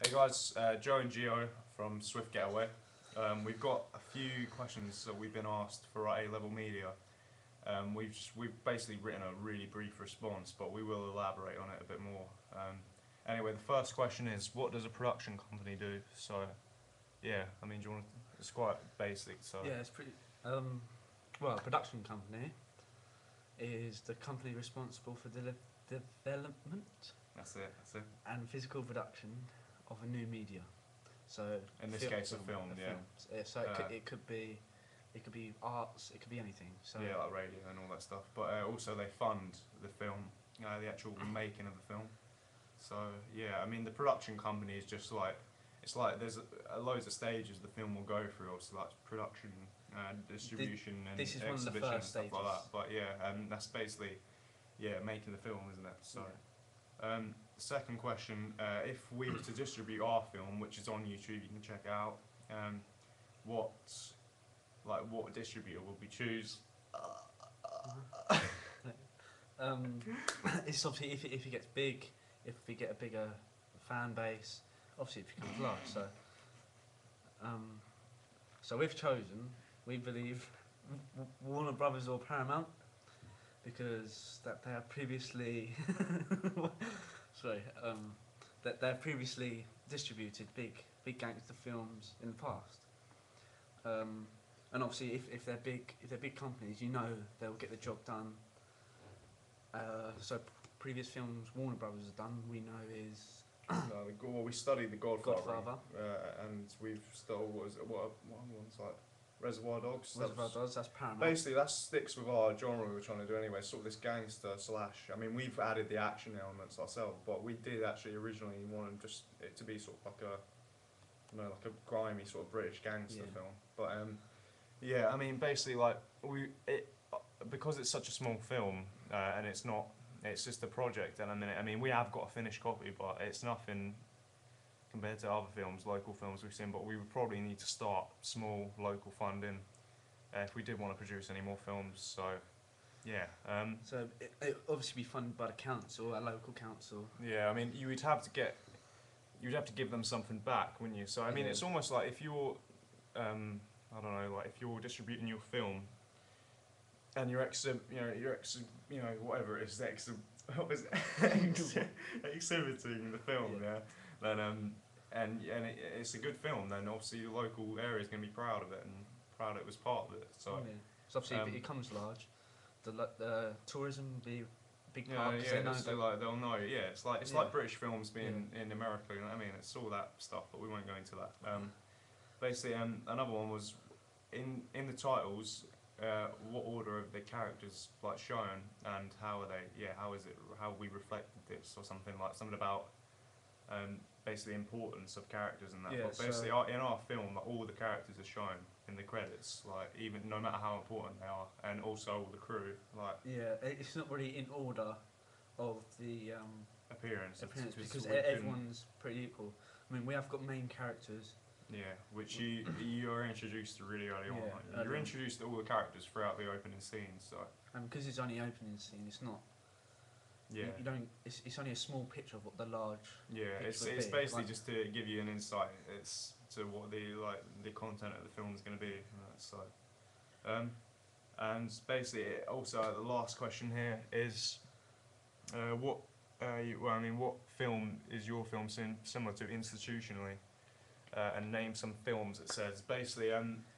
Hey guys, Joe and Gio from Swiftgetaway. We've got a few questions that we've been asked for our A-level media. We've basically written a really brief response, but we will elaborate on it a bit more. Anyway, the first question is, what does a production company do? So, yeah, I mean, do you want to, it's quite basic. So Yeah, it's pretty. Well, a production company is the company responsible for development that's it. That's it. and physical production of a new media. So In this case, a film. Yeah. films. Yeah, so it could be arts, it could be anything. So Yeah, like radio and all that stuff. But also they fund the film, the actual making of the film. So yeah, I mean the production company is just like it's like there's loads of stages the film will go through, obviously like production, distribution, and this is one of the exhibition and first stuff like that. stages. But yeah, that's basically making the film, isn't it? So. Yeah. Second question: if we were to distribute our film, which is on YouTube, you can check it out. What what distributor would we choose? Um, it's obviously if it gets big, if we get a bigger fan base, obviously it becomes large. So we've chosen, we believe, Warner Brothers or Paramount, because that they have previously, sorry, that they have previously distributed big gangster films in the past. And obviously, if they're big companies, you know they'll get the job done. So previous films Warner Brothers have done, we know is No, well, we studied The Godfather, Godfather. And we've stole what one's like Reservoir Dogs. Reservoir Dogs, that's Paramount. Basically, that sticks with our genre we were trying to do anyway. Sort of this gangster slash. I mean, we've added the action elements ourselves, but we did actually originally want just it to be sort of like like a grimy sort of British gangster film. But yeah, I mean, basically, like because it's such a small film and it's not. It's just a project, and I mean, we have got a finished copy, but it's nothing compared to other films, local films we've seen. But we would probably need to start small local funding if we did want to produce any more films. So, yeah. So it obviously be funded by the council, a local council. Yeah, I mean, you'd have to give them something back, wouldn't you? So, I mean, it's almost like if you're, I don't know, like if you're distributing your film. And you're whatever it is, exhibiting the film, then and it's a good film. Then obviously the local area is going to be proud of it and proud it was part of it. So, so obviously if it becomes large, the tourism will be a big part. They'll know. Yeah, it's like British films being in America. You know what I mean? It's all that stuff, but we won't go into that. Basically, another one was in the titles. What order are the characters like shown, and how are they? Yeah, how we reflected this, or something about basically importance of characters and that. Yeah, but basically, in our film, like, all the characters are shown in the credits, like even no matter how important they are, and also all the crew, like it's not really in order of the appearance because everyone's pretty equal. I mean, we have got main characters. Yeah, which you are introduced to really early on. You're introduced to all the characters throughout the opening scenes, so. And because it's only opening scene, it's not. Yeah. You don't. It's only a small picture of what the large. Yeah, it's basically just to give you an insight. It's to what the content of the film is going to be. So, and basically, also the last question here is, what film is your film similar to institutionally? And name some films. It says basically,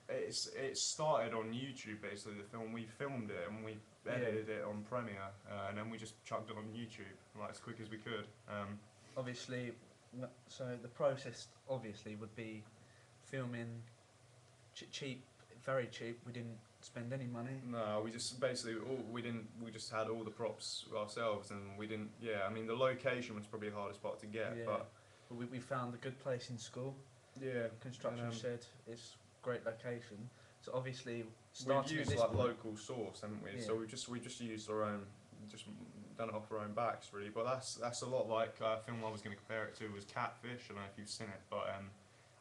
it started on YouTube. Basically, the film we filmed it and we edited it on Premiere, and then we just chucked it on YouTube like as quick as we could. Obviously, so the process obviously would be filming cheap, very cheap. We didn't spend any money. No, we just basically we just had all the props ourselves, and we didn't. Yeah, I mean the location was probably the hardest part to get, but we found a good place in school. Yeah, construction shed. It's great location. So obviously, we've used like local source, haven't we? Yeah. So we just used our own, just done it off our own backs, really. But that's a lot like a film I was going to compare it to was Catfish. I don't know if you've seen it, but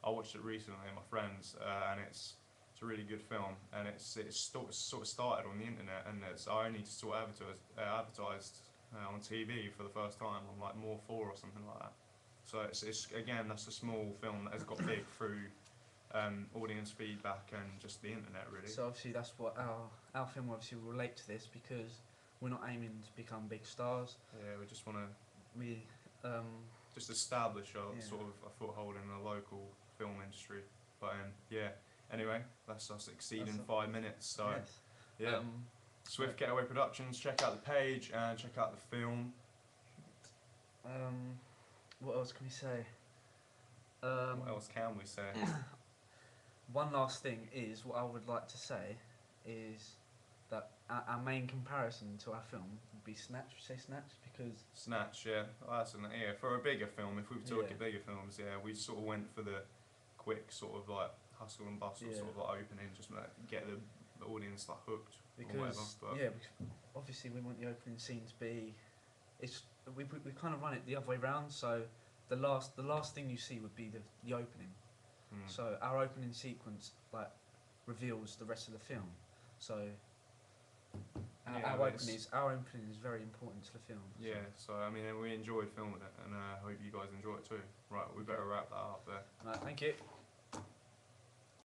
I watched it recently with my friends, and it's a really good film, and it's sort of started on the internet, and I only sort of advertised on TV for the first time on like More 4 or something like that. So it's again, that's a small film that has got big through audience feedback and just the internet, really. So obviously that's what our film obviously will relate to this, because we're not aiming to become big stars. Yeah, we just want to We just establish a Yeah. sort of a foothold in the local film industry. But yeah. Anyway, that's us exceeding That's 5 minutes. So yes. yeah, Swiftgetaway Productions. Check out the page and check out the film. What else can we say? What else can we say? One last thing is, what I would like to say is that our main comparison to our film would be Snatch. We say Snatch because Snatch, yeah. Well, yeah, for a bigger film, if we were talking Yeah. bigger films, yeah, we sort of went for the quick sort of like hustle and bustle Yeah. sort of like opening, just like get the audience like hooked because or whatever. But yeah, obviously we want the opening scene to be. We kind of run it the other way round. So the last thing you see would be the opening. So our opening sequence like reveals the rest of the film. So our opening is very important to the film. yeah, so I mean, we enjoyed filming it, and I hope you guys enjoy it too. Right, we better wrap that up there. Right, thank you.